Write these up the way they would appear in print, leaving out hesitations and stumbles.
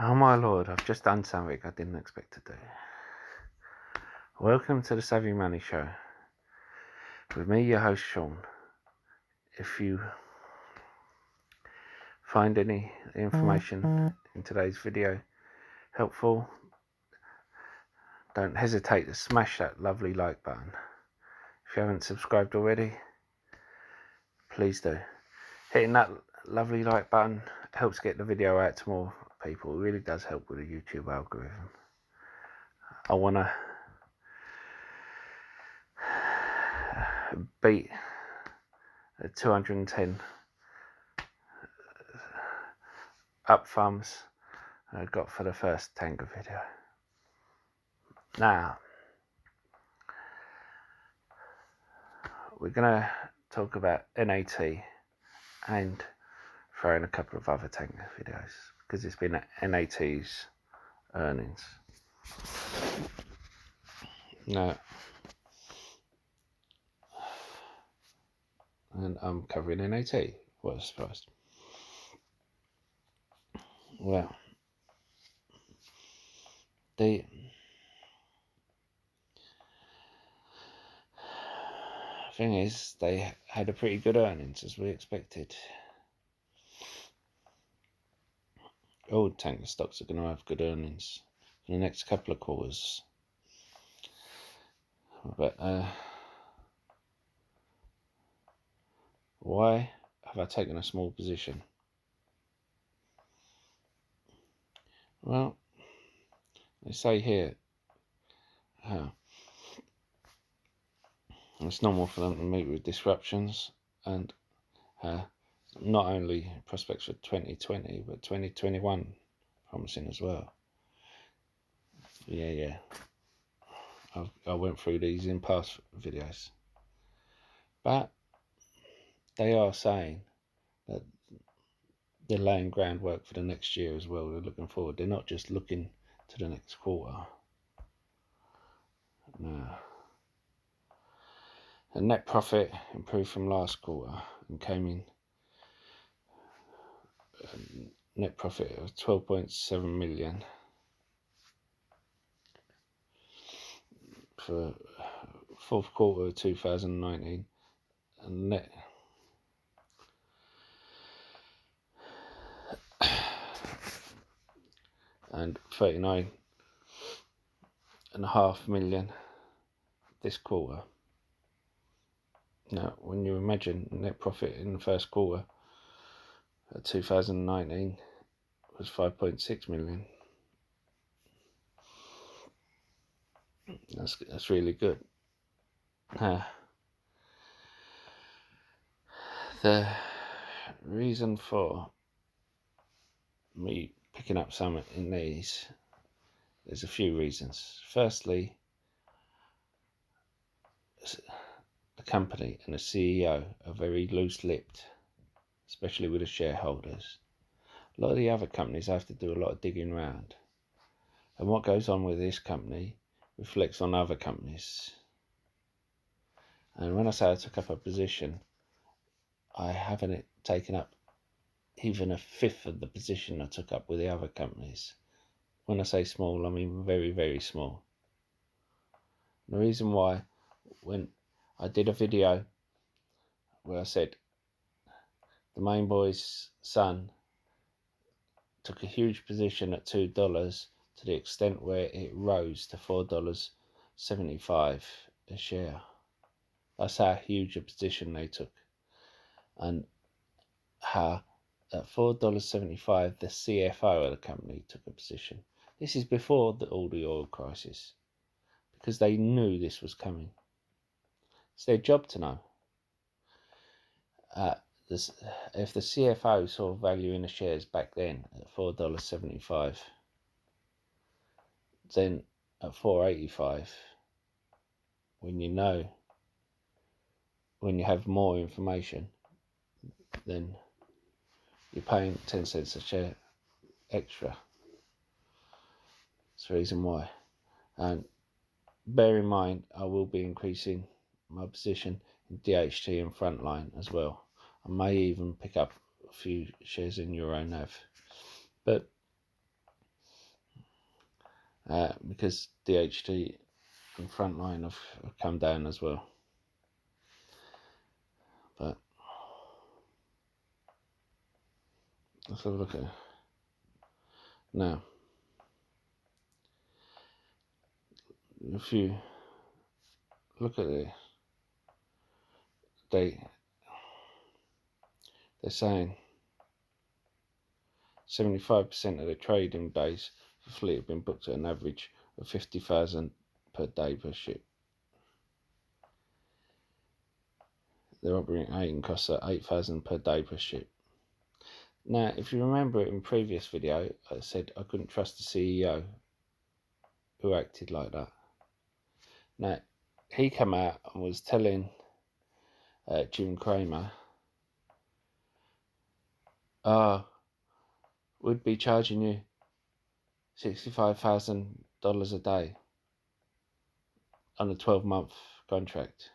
Oh my lord, I've just done something I didn't expect to do. Welcome to the Savvy Money Show with me, your host Sean. If you find any information in today's video helpful, don't hesitate to smash that lovely like button. If you haven't subscribed already, please do. Hitting that lovely like button helps get the video out to more people. It really does help with the YouTube algorithm. I want to beat 210 up thumbs I got for the first Tango video. Now, we're going to talk about NAT and throw in a couple of other Tango videos because it's been NAT's earnings. Now, and I'm covering NAT. What a surprise. Well, the thing is, they had a pretty good earnings as we expected. All tanker stocks are going to have good earnings in the next couple of quarters. But why have I taken a small position? Well, they say here it's normal for them to meet with disruptions and not only prospects for 2020 but 2021 promising as well. Yeah. I went through these in past videos, but they are saying that they're laying groundwork for the next year as well. They're looking forward. They're not just looking to the next quarter. No. The net profit improved from last quarter and came in net profit of 12.7 million for fourth quarter of 2019, and net and 39.5 million this quarter. Now, when you imagine net profit in the first quarter of 2019 was 5.6 million, that's really good. The reason for me picking up some in these, there's a few reasons. Firstly, the company and the CEO are very loose-lipped, especially with the shareholders. A lot of the other companies have to do a lot of digging around, and what goes on with this company reflects on other companies. And when I say I took up a position, I haven't taken up even a fifth of the position I took up with the other companies. When I say small, I mean very, very small. The reason why, when I did a video where I said the main boy's son took a huge position at $2 to the extent where it rose to $4.75 a share. That's how huge a position they took, and how at $4.75 the CFO of the company took a position. This is before all the oil crisis, because they knew this was coming. It's their job to know. If the CFO saw value in the shares back then at $4.75, then at $4.85, when you have more information, then you're paying 10 cents a share extra. That's the reason why. And bear in mind, I will be increasing my position in DHT and Frontline as well. I may even pick up a few shares in EuroNav. But because DHT and Frontline have come down as well. But let's have a look at it. Now, if you look at it, they're saying 75% of the trading days for fleet have been booked at an average of 50,000 per day per ship. Their operating costs are 8,000 per day per ship. Now, if you remember in previous video, I said I couldn't trust the CEO who acted like that. Now, he came out and was telling Jim Cramer, we'd be charging you $65,000 a day on a 12-month contract.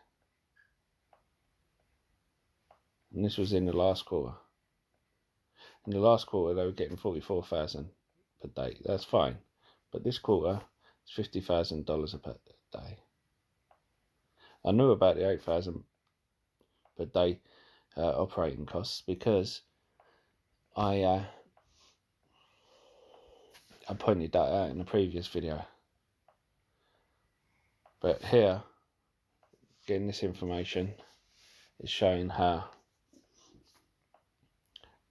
And this was in the last quarter. In the last quarter, they were getting $44,000 per day. That's fine. But this quarter, it's $50,000 a day. I knew about the 8,000 per day operating costs because I pointed that out in the previous video. But here, getting this information is showing how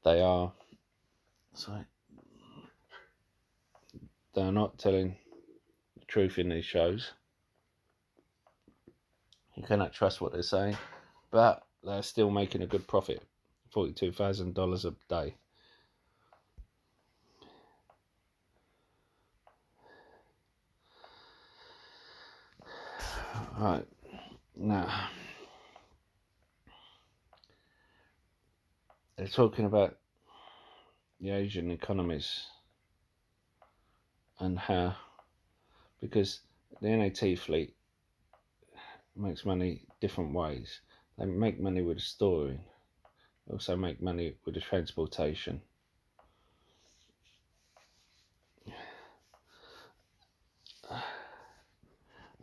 they are they're not telling the truth in these shows. You cannot trust what they're saying, but they're still making a good profit, $42,000 a day. Right, now they're talking about the Asian economies and how, because the NAT fleet makes money different ways. They make money with the storing, also make money with the transportation.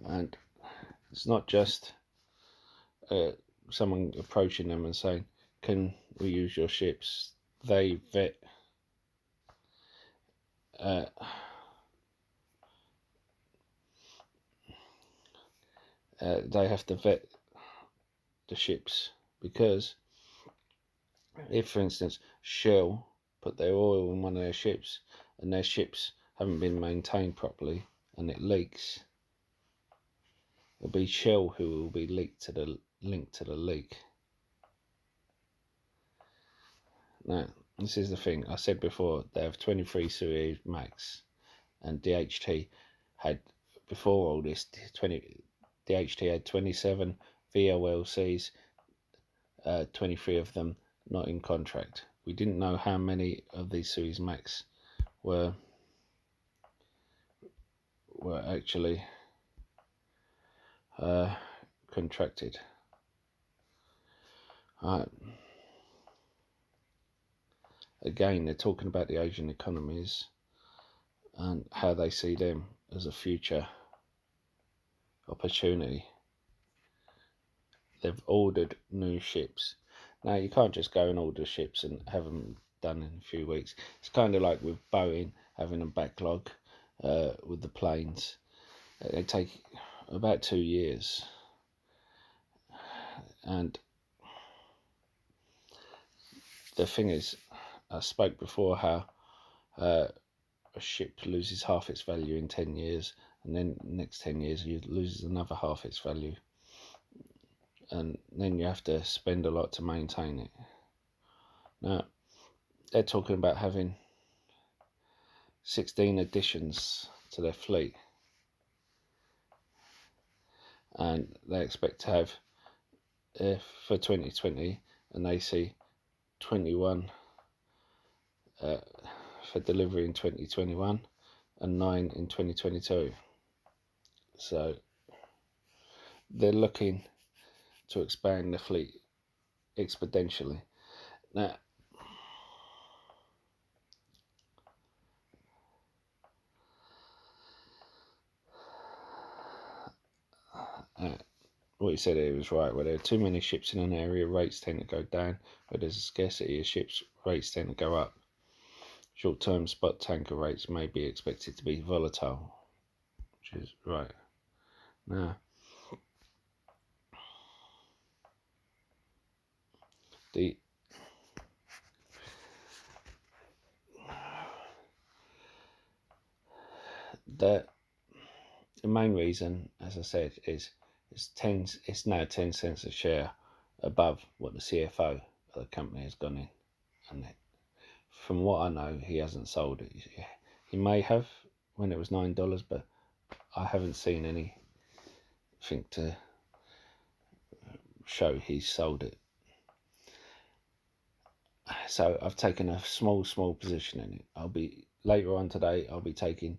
And it's not just someone approaching them and saying, can we use your ships? They vet they have to vet the ships, because if, for instance, Shell put their oil in one of their ships and their ships haven't been maintained properly and it leaks, it'll be Shell who will be linked to the leak. Now, this is the thing I said before. They have 23 Suez Max, and DHT had, before all this, DHT had 27 VLCCs, 23 of them not in contract. We didn't know how many of these Suez Max were actually contracted. Again, they're talking about the Asian economies and how they see them as a future opportunity. They've ordered new ships. Now, you can't just go and order ships and have them done in a few weeks. It's kind of like with Boeing having a backlog with the planes. They take about 2 years. And the thing is, I spoke before how a ship loses half its value in 10 years, and then the next 10 years it loses another half its value, and then you have to spend a lot to maintain it. Now, they're talking about having 16 additions to their fleet, and they expect to have, for 2020, and they see 21 for delivery in 2021 and 9 in 2022. So they're looking to expand the fleet exponentially. Now, what he said here was right. Where there are too many ships in an area, rates tend to go down. Where there's a scarcity of ships, rates tend to go up. Short-term spot tanker rates may be expected to be volatile, which is right. Now, the main reason, as I said, is it's now 10 cents a share above what the CFO of the company has gone in, and from what I know, he hasn't sold it. He may have when it was $9, but I haven't seen anything to show he's sold it. So I've taken a small position in it. Later on today, I'll be taking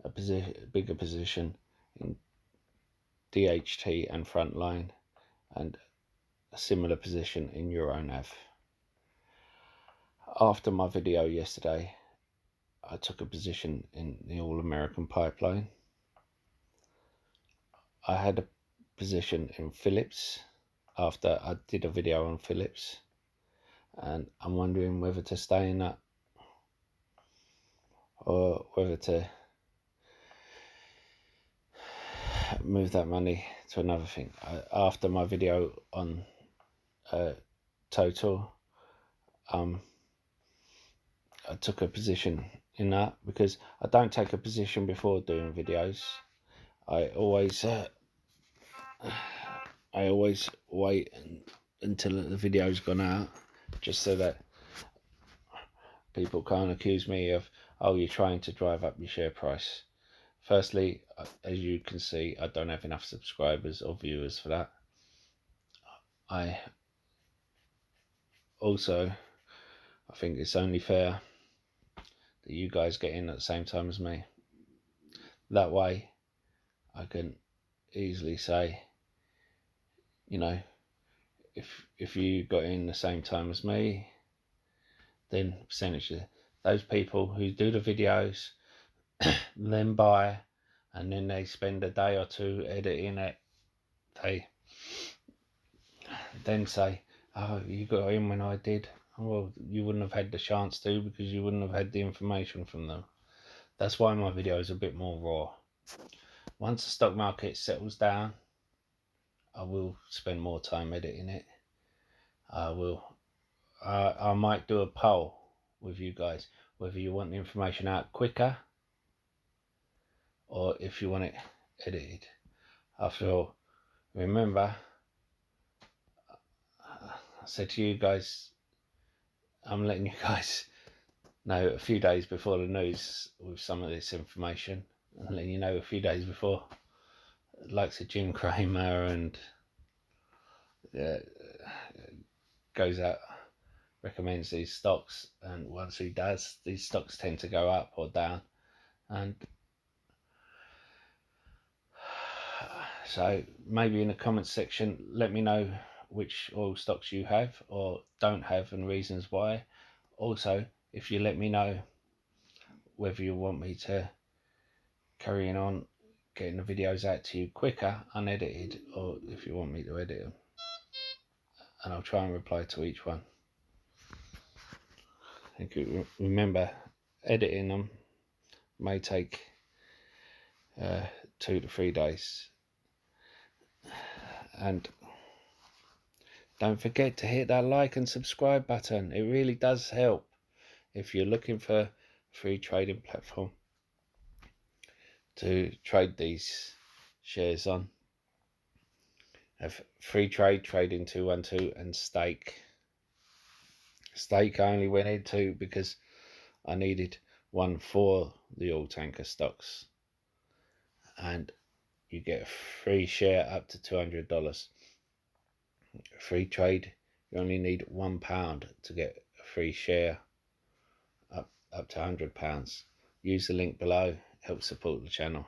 a bigger position in DHT and Frontline, and a similar position in Euronav. After my video yesterday, I took a position in the All American Pipeline. I had a position in Phillips after I did a video on Phillips, and I'm wondering whether to stay in that or whether to move that money to another thing. After my video on Total, I took a position in that because I don't take a position before doing videos. I always wait until the video's gone out, just so that people can't accuse me of, oh, you're trying to drive up your share price. Firstly, as you can see, I don't have enough subscribers or viewers for that. I think it's only fair that you guys get in at the same time as me. That way, I can easily say, you know, if you got in the same time as me, then percentage those people who do the videos, then buy, and then they spend a day or two editing it, they then say, oh, you got in when I did. Well, you wouldn't have had the chance to, because you wouldn't have had the information from them. That's why my video is a bit more raw. Once the stock market settles down, I will spend more time editing it. I might do a poll with you guys, whether you want the information out quicker or if you want it edited. After all, remember, I said to you guys, I'm letting you guys know a few days before the news with some of this information, and letting you know a few days before, likes of Jim Cramer and goes out, recommends these stocks, and once he does, these stocks tend to go up or down. And so maybe in the comments section, let me know which oil stocks you have or don't have and reasons why. Also, if you let me know whether you want me to carry on getting the videos out to you quicker, unedited, or if you want me to edit them, and I'll try and reply to each one. Thank you. Remember, editing them may take 2 to 3 days. And don't forget to hit that like and subscribe button. It really does help if you're looking for a free trading platform to trade these shares on. Have Freetrade, Trading 212, and Stake. Stake I only went into because I needed one for the oil tanker stocks, and you get a free share up to $200. Freetrade, you only need £1 to get a free share up to £100. Use the link below, help support the channel.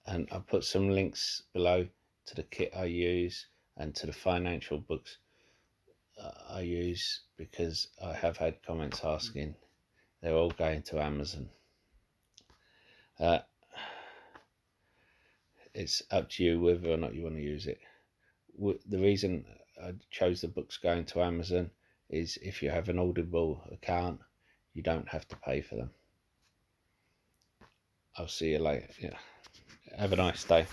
And I put some links below to the kit I use and to the financial books I use, because I have had comments asking. They're all going to Amazon. it's up to you whether or not you want to use it. The reason I chose the books going to Amazon is if you have an Audible account, you don't have to pay for them. I'll see you later. Yeah. Have a nice day.